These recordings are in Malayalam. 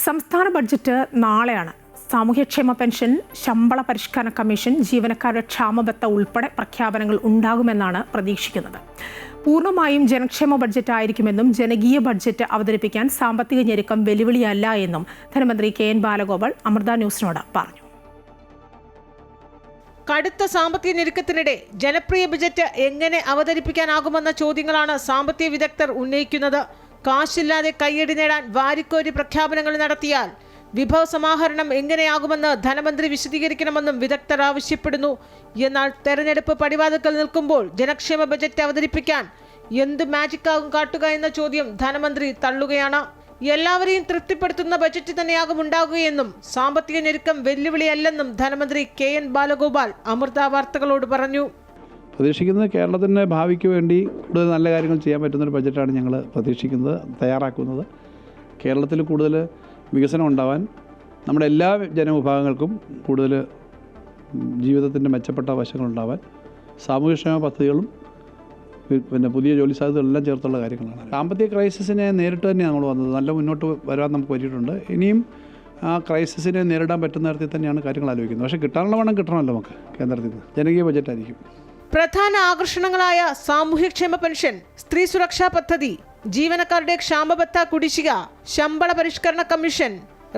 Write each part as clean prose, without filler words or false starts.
സംസ്ഥാന ബഡ്ജറ്റ് നാളെയാണ്. സാമൂഹ്യക്ഷേമ പെൻഷൻ, ശമ്പള പരിഷ്കരണ കമ്മീഷൻ, ജീവനക്കാരുടെ ക്ഷാമബത്ത ഉൾപ്പെടെ പ്രഖ്യാപനങ്ങൾ ഉണ്ടാകുമെന്നാണ് പ്രതീക്ഷിക്കുന്നത്. പൂർണ്ണമായും ജനക്ഷേമ ബഡ്ജറ്റ് ആയിരിക്കുമെന്നും ജനകീയ ബഡ്ജറ്റ് അവതരിപ്പിക്കാൻ സാമ്പത്തിക ഞെരുക്കം വെല്ലുവിളിയല്ല എന്നും ധനമന്ത്രി KN ബാലഗോപാൽ അമൃത ന്യൂസിനോട് പറഞ്ഞു. കടുത്ത സാമ്പത്തിക ഞെരുക്കത്തിനിടെ ജനപ്രിയ ബജറ്റ് എങ്ങനെ അവതരിപ്പിക്കാനാകുമെന്ന ചോദ്യങ്ങളാണ് സാമ്പത്തിക വിദഗ്ധർ ഉന്നയിക്കുന്നത്. കാശില്ലാതെ കയ്യടി നേടാൻ വാരിക്കോരി പ്രഖ്യാപനങ്ങൾ നടത്തിയാൽ വിഭവ സമാഹരണം എങ്ങനെയാകുമെന്ന് ധനമന്ത്രി വിശദീകരിക്കണമെന്നും വിദഗ്ധർ ആവശ്യപ്പെടുന്നു. എന്നാൽ തെരഞ്ഞെടുപ്പ് പടിവാതിൽക്കൽ നിൽക്കുമ്പോൾ ജനക്ഷേമ ബജറ്റ് അവതരിപ്പിക്കാൻ എന്ത് മാജിക്കാകും കാട്ടുക എന്ന ചോദ്യം ധനമന്ത്രി തള്ളുകയാണ്. എല്ലാവരെയും തൃപ്തിപ്പെടുത്തുന്ന ബജറ്റ് തന്നെയാകും ഉണ്ടാകുകയെന്നും സാമ്പത്തിക ഞെരുക്കം വെല്ലുവിളിയല്ലെന്നും ധനമന്ത്രി KN ബാലഗോപാൽ അമൃത വാർത്തകളോട് പറഞ്ഞു. പ്രതീക്ഷിക്കുന്നത് കേരളത്തിൻ്റെ ഭാവിക്ക് വേണ്ടി കൂടുതൽ നല്ല കാര്യങ്ങൾ ചെയ്യാൻ പറ്റുന്നൊരു ബജറ്റാണ് ഞങ്ങൾ പ്രതീക്ഷിക്കുന്നത്, തയ്യാറാക്കുന്നത്. കേരളത്തിൽ കൂടുതൽ വികസനം ഉണ്ടാവാൻ, നമ്മുടെ എല്ലാ ജനവിഭാഗങ്ങൾക്കും കൂടുതൽ ജീവിതത്തിൻ്റെ മെച്ചപ്പെട്ട വശങ്ങളുണ്ടാവാൻ സാമൂഹ്യക്ഷേമ പദ്ധതികളും പിന്നെ പുതിയ ജോലി സാധ്യതകളെല്ലാം ചേർത്തുള്ള കാര്യങ്ങളാണ്. സാമ്പത്തിക ക്രൈസിസിനെ നേരിട്ട് തന്നെയാണ് നമ്മൾ വന്നത്. നല്ല മുന്നോട്ട് വരാൻ നമുക്ക് പറ്റിയിട്ടുണ്ട്. ഇനിയും ആ ക്രൈസിസിനെ നേരിടാൻ പറ്റുന്ന തരത്തിൽ തന്നെയാണ് കാര്യങ്ങൾ ആലോചിക്കുന്നത്. പക്ഷേ കിട്ടാനുള്ള പണം കിട്ടണമല്ലോ നമുക്ക് കേന്ദ്രത്തിൽ നിന്ന്. ജനകീയ ബജറ്റായിരിക്കും. പ്രധാന ആകർഷണങ്ങളായ സാമൂഹ്യക്ഷേമ പെൻഷൻ, സ്ത്രീ സുരക്ഷാ പദ്ധതി, ജീവനക്കാരുടെ ക്ഷാമബത്ത കുടിശ്ശിക, ശമ്പള പരിഷ്കരണ കമ്മീഷൻ,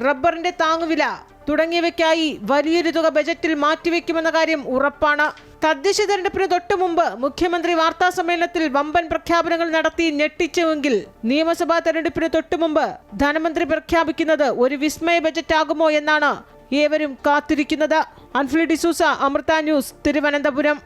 റബ്ബറിന്റെ താങ്ങുവില തുടങ്ങിയവയ്ക്കായി വലിയൊരു തുക ബജറ്റിൽ മാറ്റിവെക്കുമെന്ന കാര്യം ഉറപ്പാണ്. തദ്ദേശ തെരഞ്ഞെടുപ്പിന് തൊട്ടു മുമ്പ് മുഖ്യമന്ത്രി വാർത്താ സമ്മേളനത്തിൽ വമ്പൻ പ്രഖ്യാപനങ്ങൾ നടത്തി ഞെട്ടിച്ചുവെങ്കിൽ നിയമസഭാ തെരഞ്ഞെടുപ്പിന് തൊട്ടു മുമ്പ് ധനമന്ത്രി പ്രഖ്യാപിക്കുന്നത് ഒരു വിസ്മയ ബജറ്റ് ആകുമോ എന്നാണ് ഏവരും കാത്തിരിക്കുന്നത്. അൻഫ്ലി ഡിസൂസ, അമൃത ന്യൂസ്, തിരുവനന്തപുരം.